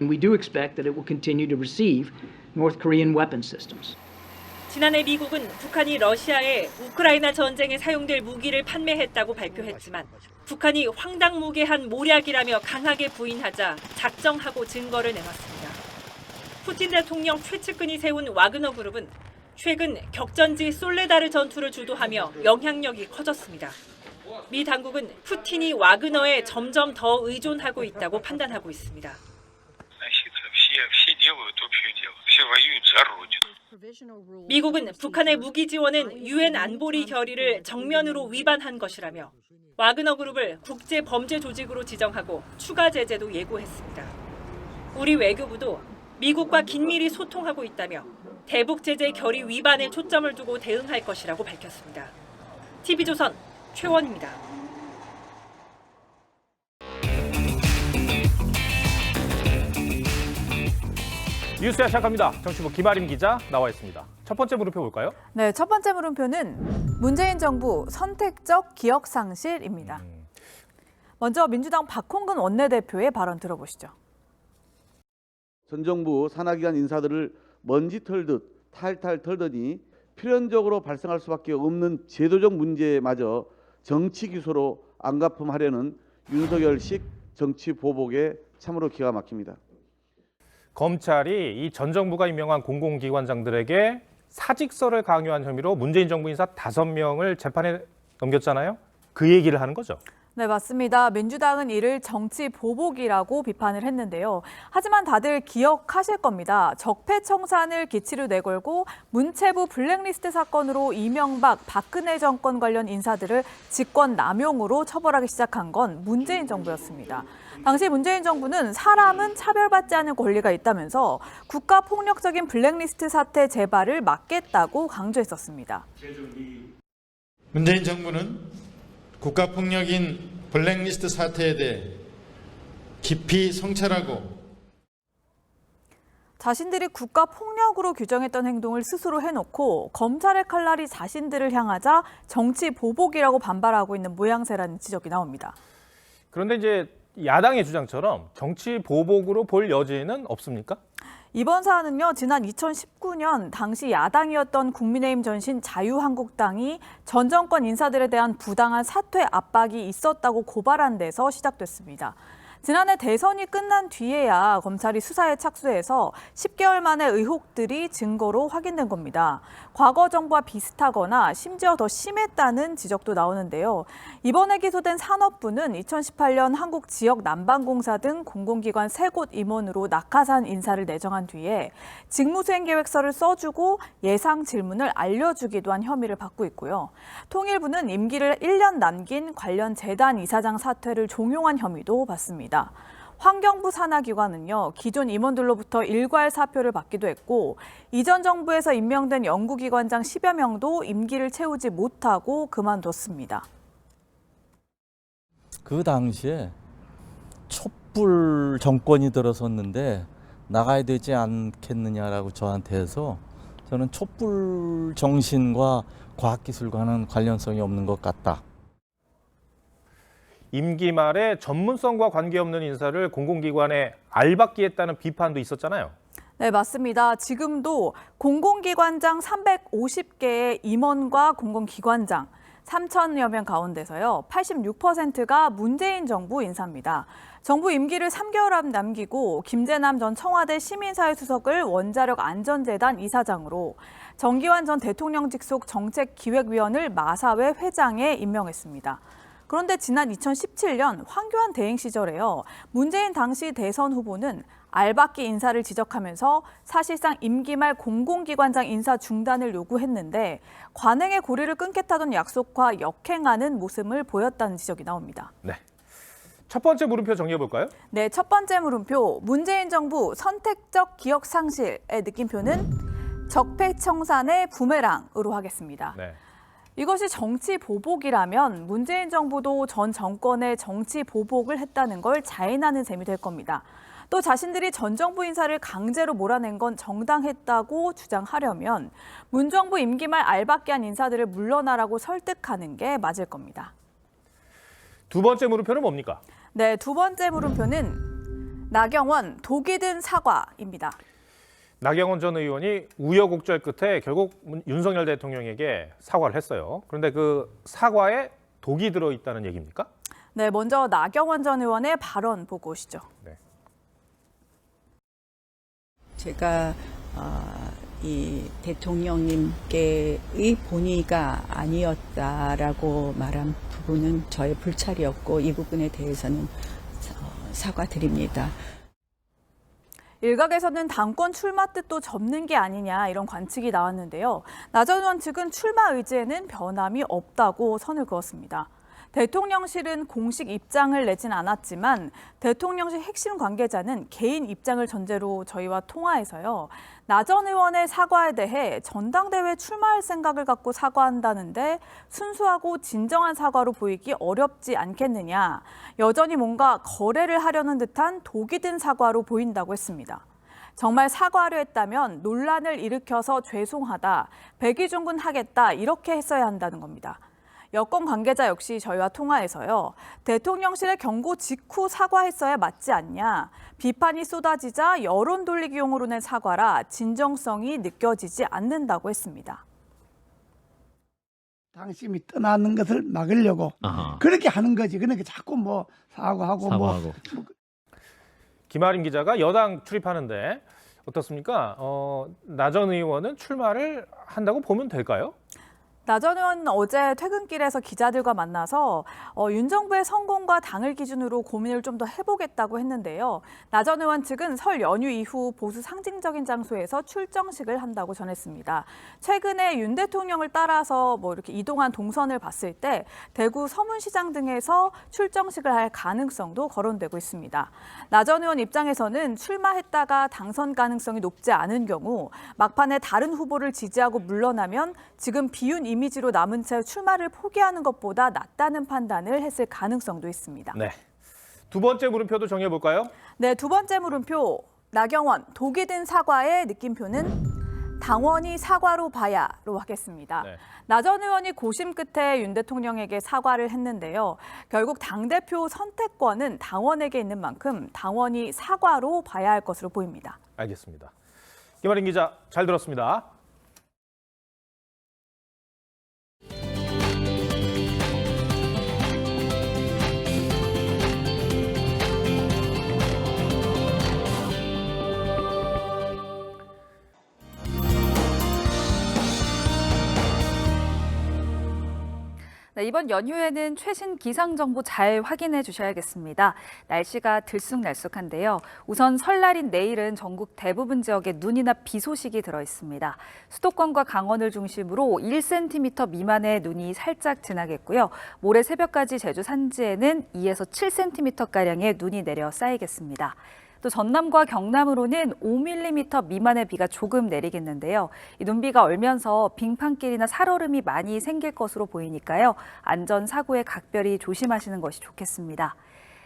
We do expect that it will continue to receive North Korean weapon systems. 지난해 미국은 북한이 러시아에 우크라이나 전쟁에 사용될 무기를 판매했다고 발표했지만 북한이 황당무계한 모략이라며 강하게 부인하자 작정하고 증거를 내놨습니다. 푸틴 대통령 최측근이 세운 와그너 그룹은 최근 격전지 솔레다르 전투를 주도하며 영향력이 커졌습니다. 미 당국은 푸틴이 와그너에 점점 더 의존하고 있다고 판단하고 있습니다. 미국은 북한의 무기 지원은 유엔 안보리 결의를 정면으로 위반한 것이라며 와그너 그룹을 국제 범죄 조직으로 지정하고 추가 제재도 예고했습니다. 우리 외교부도 미국과 긴밀히 소통하고 있다며 대북 제재 결의 위반에 초점을 두고 대응할 것이라고 밝혔습니다. TV조선 최원입니다. 뉴스야 시작합니다. 정치부 김아림 기자 나와 있습니다. 첫 번째 물음표 볼까요? 네, 첫 번째 물음표는 문재인 정부 선택적 기억 상실입니다. 먼저 민주당 박홍근 원내대표의 발언 들어보시죠. 전 정부 산하기관 인사들을 먼지 털듯 탈탈 털더니 필연적으로 발생할 수밖에 없는 제도적 문제마저 정치 기소로 안가품하려는 윤석열식 정치 보복에 참으로 기가 막힙니다. 검찰이 이 전 정부가 임명한 공공기관장들에게 사직서를 강요한 혐의로 문재인 정부 인사 5명을 재판에 넘겼잖아요. 그 얘기를 하는 거죠. 네, 맞습니다. 민주당은 이를 정치 보복이라고 비판을 했는데요. 하지만 다들 기억하실 겁니다. 적폐청산을 기치로 내걸고 문체부 블랙리스트 사건으로 이명박, 박근혜 정권 관련 인사들을 직권 남용으로 처벌하기 시작한 건 문재인 정부였습니다. 당시 문재인 정부는 사람은 차별받지 않을 권리가 있다면서 국가폭력적인 블랙리스트 사태 재발을 막겠다고 강조했었습니다. 문재인 정부는 국가폭력인 블랙리스트 사태에 대해 깊이 성찰하고 자신들이 국가폭력으로 규정했던 행동을 스스로 해놓고 검찰의 칼날이 자신들을 향하자 정치 보복이라고 반발하고 있는 모양새라는 지적이 나옵니다. 그런데 이제 야당의 주장처럼 정치 보복으로 볼 여지는 없습니까? 이번 사안은요, 지난 2019년 당시 야당이었던 국민의힘 전신 자유한국당이 전 정권 인사들에 대한 부당한 사퇴 압박이 있었다고 고발한 데서 시작됐습니다. 지난해 대선이 끝난 뒤에야 검찰이 수사에 착수해서 10개월 만에 의혹들이 증거로 확인된 겁니다. 과거 정부와 비슷하거나 심지어 더 심했다는 지적도 나오는데요. 이번에 기소된 산업부는 2018년 한국 지역 난방공사 등 공공기관 3곳 임원으로 낙하산 인사를 내정한 뒤에 직무수행계획서를 써주고 예상 질문을 알려주기도 한 혐의를 받고 있고요. 통일부는 임기를 1년 남긴 관련 재단 이사장 사퇴를 종용한 혐의도 받습니다. 환경부 산하기관은요, 기존 임원들로부터 일괄 사표를 받기도 했고 이전 정부에서 임명된 연구기관장 10여 명도 임기를 채우지 못하고 그만뒀습니다. 그 당시에 촛불 정권이 들어섰는데 나가야 되지 않겠느냐라고 저한테 해서 저는 촛불 정신과 과학기술과는 관련성이 없는 것 같다. 임기 말에 전문성과 관계없는 인사를 공공기관에 알박기했다는 비판도 있었잖아요. 네, 맞습니다. 지금도 공공기관장 350개의 임원과 공공기관장, 3천여 명 가운데서요. 86%가 문재인 정부 인사입니다. 정부 임기를 3개월 앞 남기고 김재남 전 청와대 시민사회수석을 원자력안전재단 이사장으로, 정기환 전 대통령 직속 정책기획위원을 마사회 회장에 임명했습니다. 그런데 지난 2017년 황교안 대행 시절에요. 문재인 당시 대선 후보는 알박기 인사를 지적하면서 사실상 임기 말 공공기관장 인사 중단을 요구했는데 관행의 고리를 끊겠다던 약속과 역행하는 모습을 보였다는 지적이 나옵니다. 네. 첫 번째 물음표 정리해 볼까요? 네, 첫 번째 물음표, 문재인 정부 선택적 기억 상실의 느낌표는 적폐청산의 부메랑으로 하겠습니다. 네. 이것이 정치 보복이라면 문재인 정부도 전 정권의 정치 보복을 했다는 걸 자인하는 셈이 될 겁니다. 또 자신들이 전 정부 인사를 강제로 몰아낸 건 정당했다고 주장하려면 문 정부 임기 말 알박기한 인사들을 물러나라고 설득하는 게 맞을 겁니다. 두 번째 물음표는 뭡니까? 네, 두 번째 물음표는 나경원 독이 든 사과입니다. 나경원 전 의원이 우여곡절 끝에 결국 윤석열 대통령에게 사과를 했어요. 그런데 그 사과에 독이 들어있다는 얘기입니까? 네, 먼저 나경원 전 의원의 발언 보고 오시죠. 네. 제가 이 대통령님께의 본의가 아니었다라고 말한 부분은 저의 불찰이었고 이 부분에 대해서는 사과드립니다. 일각에서는 당권 출마 뜻도 접는 게 아니냐 이런 관측이 나왔는데요. 나 전 의원 측은 출마 의지에는 변함이 없다고 선을 그었습니다. 대통령실은 공식 입장을 내진 않았지만 대통령실 핵심 관계자는 개인 입장을 전제로 저희와 통화해서요. 나 전 의원의 사과에 대해 전당대회에 출마할 생각을 갖고 사과한다는데 순수하고 진정한 사과로 보이기 어렵지 않겠느냐. 여전히 뭔가 거래를 하려는 듯한 독이 든 사과로 보인다고 했습니다. 정말 사과하려 했다면 논란을 일으켜서 죄송하다, 백의종군하겠다 이렇게 했어야 한다는 겁니다. 여권 관계자 역시 저희와 통화해서요. 대통령실의 경고 직후 사과했어야 맞지 않냐. 비판이 쏟아지자 여론 돌리기용으로 낸 사과라 진정성이 느껴지지 않는다고 했습니다. 당심이 떠나는 것을 막으려고 그렇게 하는 거지. 그러니까 자꾸 뭐 사과하고. 김아린 기자가 여당 출입하는데 어떻습니까? 나 전 의원은 출마를 한다고 보면 될까요? 나 전 의원은 어제 퇴근길에서 기자들과 만나서 윤 정부의 성공과 당을 기준으로 고민을 좀 더 해보겠다고 했는데요. 나 전 의원 측은 설 연휴 이후 보수 상징적인 장소에서 출정식을 한다고 전했습니다. 최근에 윤 대통령을 따라서 뭐 이렇게 이동한 동선을 봤을 때 대구 서문시장 등에서 출정식을 할 가능성도 거론되고 있습니다. 나 전 의원 입장에서는 출마했다가 당선 가능성이 높지 않은 경우 막판에 다른 후보를 지지하고 물러나면 지금 비윤 이미지로 남은 채 출마를 포기하는 것보다 낫다는 판단을 했을 가능성도 있습니다. 네. 두 번째 물음표도 정해볼까요? 네, 두 번째 물음표. 나경원, 독이 든 사과의 느낌표는 당원이 사과로 봐야로 하겠습니다. 네. 나 전 의원이 고심 끝에 윤 대통령에게 사과를 했는데요. 결국 당대표 선택권은 당원에게 있는 만큼 당원이 사과로 봐야 할 것으로 보입니다. 알겠습니다. 김아린 기자, 잘 들었습니다. 네, 이번 연휴에는 최신 기상 정보 잘 확인해 주셔야겠습니다. 날씨가 들쑥날쑥한데요. 우선 설날인 내일은 전국 대부분 지역에 눈이나 비 소식이 들어 있습니다. 수도권과 강원을 중심으로 1cm 미만의 눈이 살짝 지나겠고요. 모레 새벽까지 제주 산지에는 2에서 7cm가량의 눈이 내려 쌓이겠습니다. 또 전남과 경남으로는 5mm 미만의 비가 조금 내리겠는데요. 이 눈비가 얼면서 빙판길이나 살얼음이 많이 생길 것으로 보이니까요. 안전사고에 각별히 조심하시는 것이 좋겠습니다.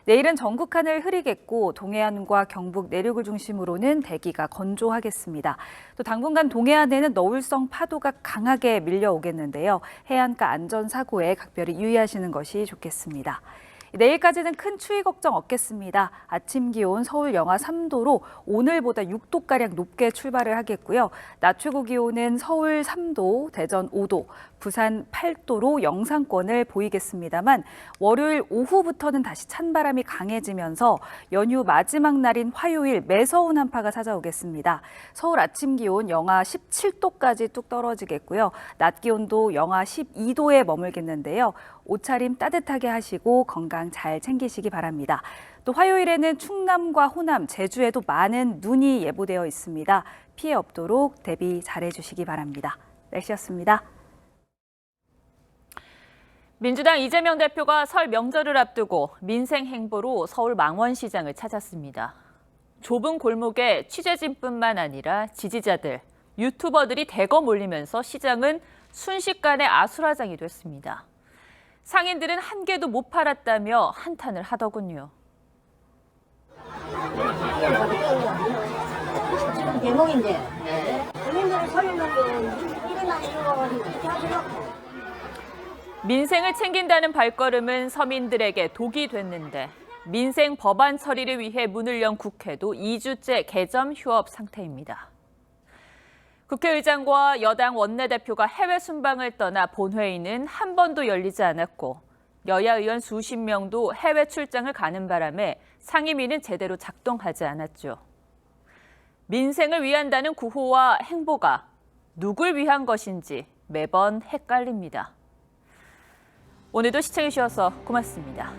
내일은 전국 하늘 흐리겠고 동해안과 경북 내륙을 중심으로는 대기가 건조하겠습니다. 또 당분간 동해안에는 너울성 파도가 강하게 밀려오겠는데요. 해안가 안전사고에 각별히 유의하시는 것이 좋겠습니다. 내일까지는 큰 추위 걱정 없겠습니다. 아침 기온 서울 영하 3도로 오늘보다 6도가량 높게 출발을 하겠고요. 낮 최고 기온은 서울 3도, 대전 5도, 부산 8도로 영상권을 보이겠습니다만 월요일 오후부터는 다시 찬바람이 강해지면서 연휴 마지막 날인 화요일 매서운 한파가 찾아오겠습니다. 서울 아침 기온 영하 17도까지 뚝 떨어지겠고요. 낮 기온도 영하 12도에 머물겠는데요. 옷차림 따뜻하게 하시고 건강 잘 챙기시기 바랍니다. 또 화요일에는 충남과 호남, 제주에도 많은 눈이 예보되어 있습니다. 피해 없도록 대비 잘해 주시기 바랍니다. 날씨였습니다. 민주당 이재명 대표가 설 명절을 앞두고 민생 행보로 서울 망원시장을 찾았습니다. 좁은 골목에 취재진뿐만 아니라 지지자들, 유튜버들이 대거 몰리면서 시장은 순식간에 아수라장이 됐습니다. 상인들은 한 개도 못 팔았다며 한탄을 하더군요. 지금 대목인데 국민들을 살리려면 이것만 이루어가지고 그렇게 하더라고. 민생을 챙긴다는 발걸음은 서민들에게 독이 됐는데 민생 법안 처리를 위해 문을 연 국회도 2주째 개점 휴업 상태입니다. 국회의장과 여당 원내대표가 해외 순방을 떠나 본회의는 한 번도 열리지 않았고 여야 의원 수십 명도 해외 출장을 가는 바람에 상임위는 제대로 작동하지 않았죠. 민생을 위한다는 구호와 행보가 누굴 위한 것인지 매번 헷갈립니다. 오늘도 시청해주셔서 고맙습니다.